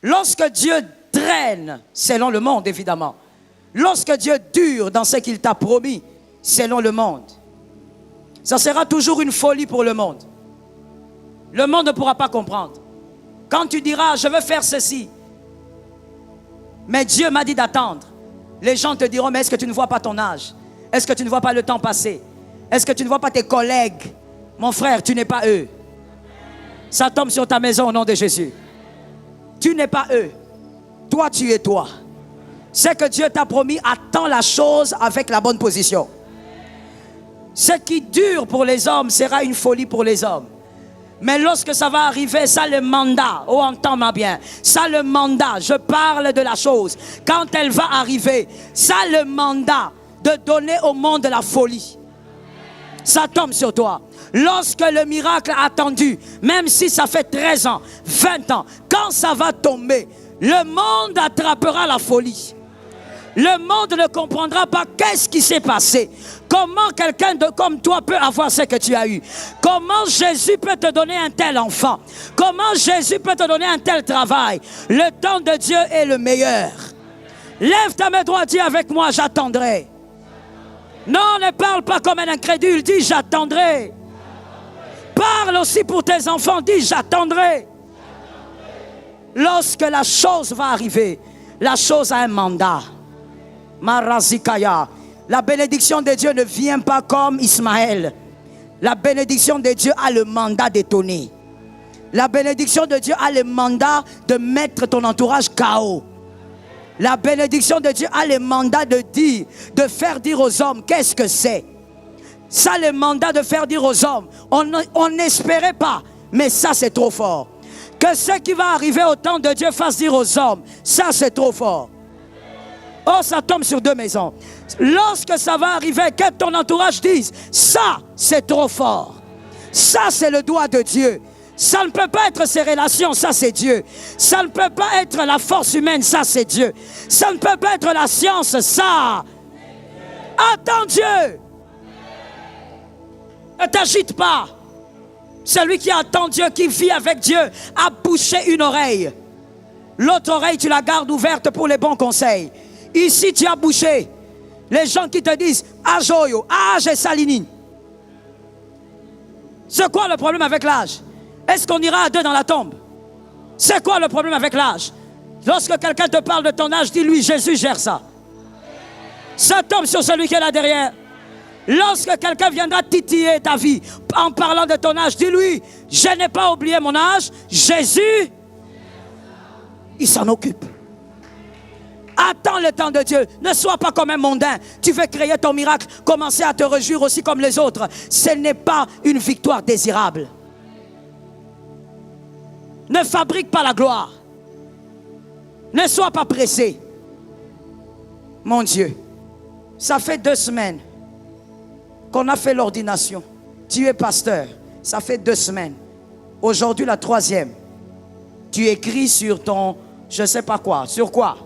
Lorsque Dieu traîne, selon le monde évidemment, lorsque Dieu dure dans ce qu'il t'a promis, selon le monde, ça sera toujours une folie pour le monde. Le monde ne pourra pas comprendre. Quand tu diras, je veux faire ceci, mais Dieu m'a dit d'attendre, les gens te diront, mais est-ce que tu ne vois pas ton âge? Est-ce que tu ne vois pas le temps passer? Est-ce que tu ne vois pas tes collègues? Mon frère, tu n'es pas eux. Ça tombe sur ta maison au nom de Jésus. Tu n'es pas eux. Toi, tu es toi. C'est que Dieu t'a promis, attends la chose avec la bonne position. Ce qui dure pour les hommes sera une folie pour les hommes. Mais lorsque ça va arriver, ça le mandat, oh entends-moi bien, ça le mandat, je parle de la chose, quand elle va arriver, ça le mandat de donner au monde la folie. Ça tombe sur toi. Lorsque le miracle attendu, même si ça fait 13 ans, 20 ans, quand ça va tomber, le monde attrapera la folie. Le monde ne comprendra pas qu'est-ce qui s'est passé. Comment quelqu'un comme toi peut avoir ce que tu as eu. Comment Jésus peut te donner un tel enfant. Comment Jésus peut te donner un tel travail. Le temps de Dieu est le meilleur. Lève ta main droite, dis avec moi, j'attendrai. Non, ne parle pas comme un incrédule, dis j'attendrai. Parle aussi pour tes enfants, dis j'attendrai. Lorsque la chose va arriver, la chose a un mandat. Marazikaya. La bénédiction de Dieu ne vient pas comme Ismaël. La bénédiction de Dieu a le mandat d'étonner. La bénédiction de Dieu a le mandat de mettre ton entourage KO. La bénédiction de Dieu a le mandat de dire, de faire dire aux hommes qu'est-ce que c'est. Ça, le mandat de faire dire aux hommes, on n'espérait pas, mais ça c'est trop fort. Que ce qui va arriver au temps de Dieu fasse dire aux hommes, ça c'est trop fort. Oh, ça tombe sur deux maisons. Lorsque ça va arriver, que ton entourage dise, ça c'est trop fort. Ça c'est le doigt de Dieu. Ça ne peut pas être ses relations, ça c'est Dieu. Ça ne peut pas être la force humaine, ça c'est Dieu. Ça ne peut pas être la science, ça. Attends Dieu. Ne t'agite pas. Celui qui attend Dieu, qui vit avec Dieu, a bouché une oreille. L'autre oreille, tu la gardes ouverte pour les bons conseils. Ici, tu as bouché. Les gens qui te disent, ah Joyo, ah j'ai Salinine. C'est quoi le problème avec l'âge? Est-ce qu'on ira à deux dans la tombe? C'est quoi le problème avec l'âge? Lorsque quelqu'un te parle de ton âge, dis-lui, Jésus gère ça. Ça tombe sur celui qui est là derrière. Lorsque quelqu'un viendra titiller ta vie en parlant de ton âge, dis-lui, je n'ai pas oublié mon âge, Jésus, il s'en occupe. Attends le temps de Dieu. Ne sois pas comme un mondain. Tu veux créer ton miracle, commencer à te réjouir aussi comme les autres. Ce n'est pas une victoire désirable. Ne fabrique pas la gloire. Ne sois pas pressé. Mon Dieu, ça fait 2 semaines qu'on a fait l'ordination. Tu es pasteur. Ça fait 2 semaines. Aujourd'hui, la 3e. Tu écris sur ton, je ne sais pas quoi. Sur quoi?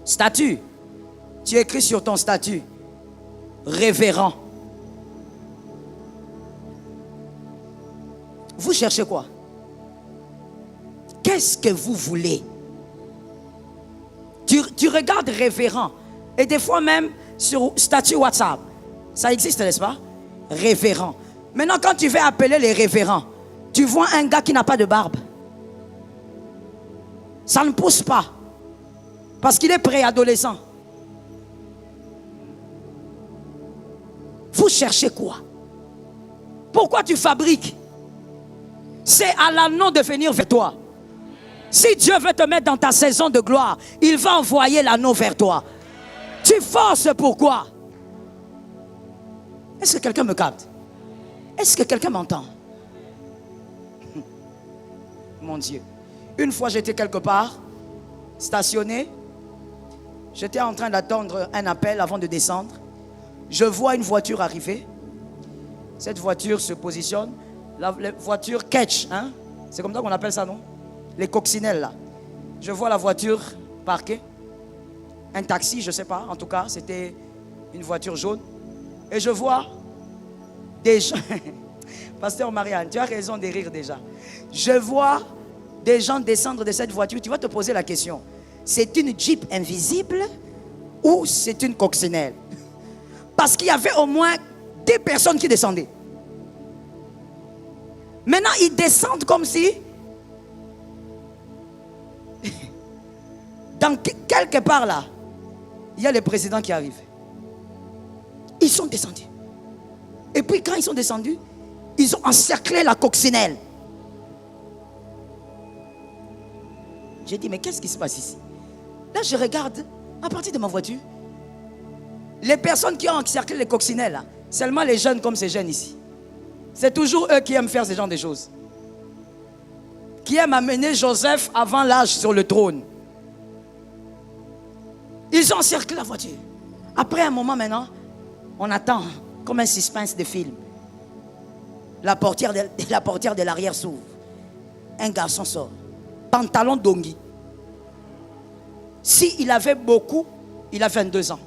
Statut. Tu écris sur ton statut. Révérend. Vous cherchez quoi? Qu'est-ce que vous voulez? Tu regardes révérend. Et des fois même sur statut WhatsApp. Ça existe, n'est-ce pas? Révérend. Maintenant, quand tu veux appeler les révérends, tu vois un gars qui n'a pas de barbe. Ça ne pousse pas. Parce qu'il est préadolescent. Vous cherchez quoi? Pourquoi tu fabriques? C'est à l'anneau de venir vers toi. Si Dieu veut te mettre dans ta saison de gloire, il va envoyer l'anneau vers toi. Tu forces pourquoi? Est-ce que quelqu'un me capte? Est-ce que quelqu'un m'entend? Mon Dieu. Une fois j'étais quelque part, stationné. J'étais en train d'attendre un appel avant de descendre. Je vois une voiture arriver. Cette voiture se positionne. La voiture catch, hein? C'est comme ça qu'on appelle ça, non? Les coccinelles là. Je vois la voiture parquée. Un taxi, je ne sais pas. En tout cas, c'était une voiture jaune. Et je vois des gens. Pasteur Marianne, tu as raison de rire déjà. Je vois des gens descendre de cette voiture, tu vas te poser la question. C'est une Jeep invisible ou c'est une coccinelle? Parce qu'il y avait au moins 10 personnes qui descendaient. Maintenant, ils descendent comme si... Dans quelque part là, il y a le président qui arrive. Ils sont descendus. Et puis quand ils sont descendus, ils ont encerclé la coccinelle. J'ai dit, mais qu'est-ce qui se passe ici? Là, je regarde, à partir de ma voiture, les personnes qui ont encerclé les coccinelles, là, seulement les jeunes comme ces jeunes ici. C'est toujours eux qui aiment faire ce genre de choses. Qui aiment amener Joseph avant l'âge sur le trône. Ils ont encerclé la voiture. Après un moment maintenant, on attend comme un suspense de film. La portière de l'arrière s'ouvre. Un garçon sort. Pantalon d'ongui. S'il avait beaucoup, il a 22 ans.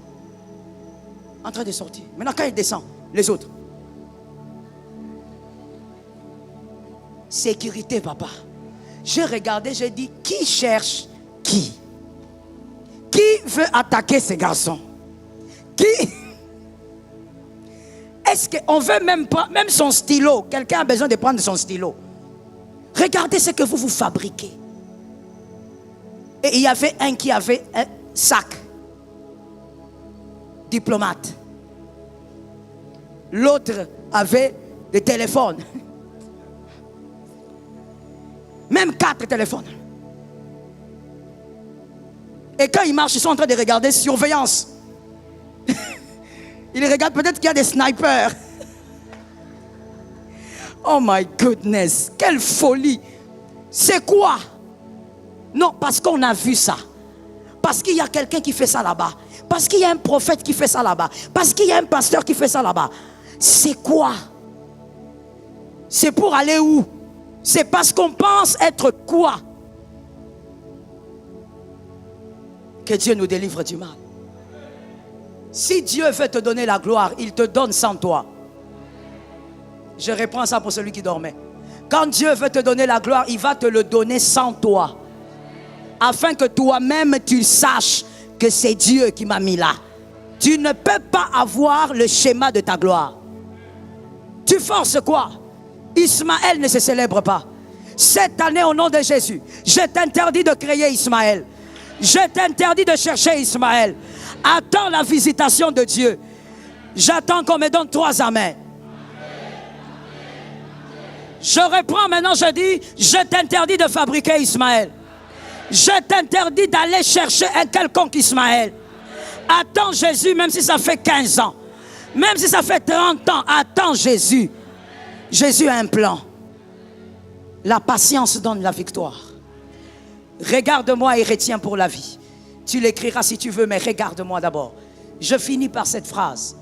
En train de sortir. Maintenant quand il descend, les autres. Sécurité, papa. J'ai regardé, j'ai dit, qui cherche qui? Qui veut attaquer ces garçons? Qui? Est-ce qu'on veut même pas, même son stylo? Quelqu'un a besoin de prendre son stylo. Regardez ce que vous fabriquez. Et il y avait un qui avait un sac. Diplomate. L'autre avait des téléphones. Même 4 téléphones. Et quand ils marchent, ils sont en train de regarder surveillance. Ils regardent peut-être qu'il y a des snipers. Oh my goodness, quelle folie. C'est quoi? Non, parce qu'on a vu ça. Parce qu'il y a quelqu'un qui fait ça là-bas. Parce qu'il y a un prophète qui fait ça là-bas. Parce qu'il y a un pasteur qui fait ça là-bas. C'est quoi? C'est pour aller où? C'est parce qu'on pense être quoi? Que Dieu nous délivre du mal. Si Dieu veut te donner la gloire, il te donne sans toi. Je reprends ça pour celui qui dormait. Quand Dieu veut te donner la gloire, il va te le donner sans toi. Afin que toi-même tu saches que c'est Dieu qui m'a mis là. Tu ne peux pas avoir le schéma de ta gloire. Tu forces quoi? Ismaël ne se célèbre pas. Cette année, au nom de Jésus, je t'interdis de créer Ismaël. Je t'interdis de chercher Ismaël. Attends la visitation de Dieu. J'attends qu'on me donne 3 amens. Je reprends maintenant, je dis, je t'interdis de fabriquer Ismaël. Je t'interdis d'aller chercher un quelconque Ismaël. Attends Jésus, même si ça fait 15 ans. Même si ça fait 30 ans, attends Jésus. Jésus a un plan. La patience donne la victoire. Regarde-moi et retiens pour la vie. Tu l'écriras si tu veux, mais regarde-moi d'abord. Je finis par cette phrase.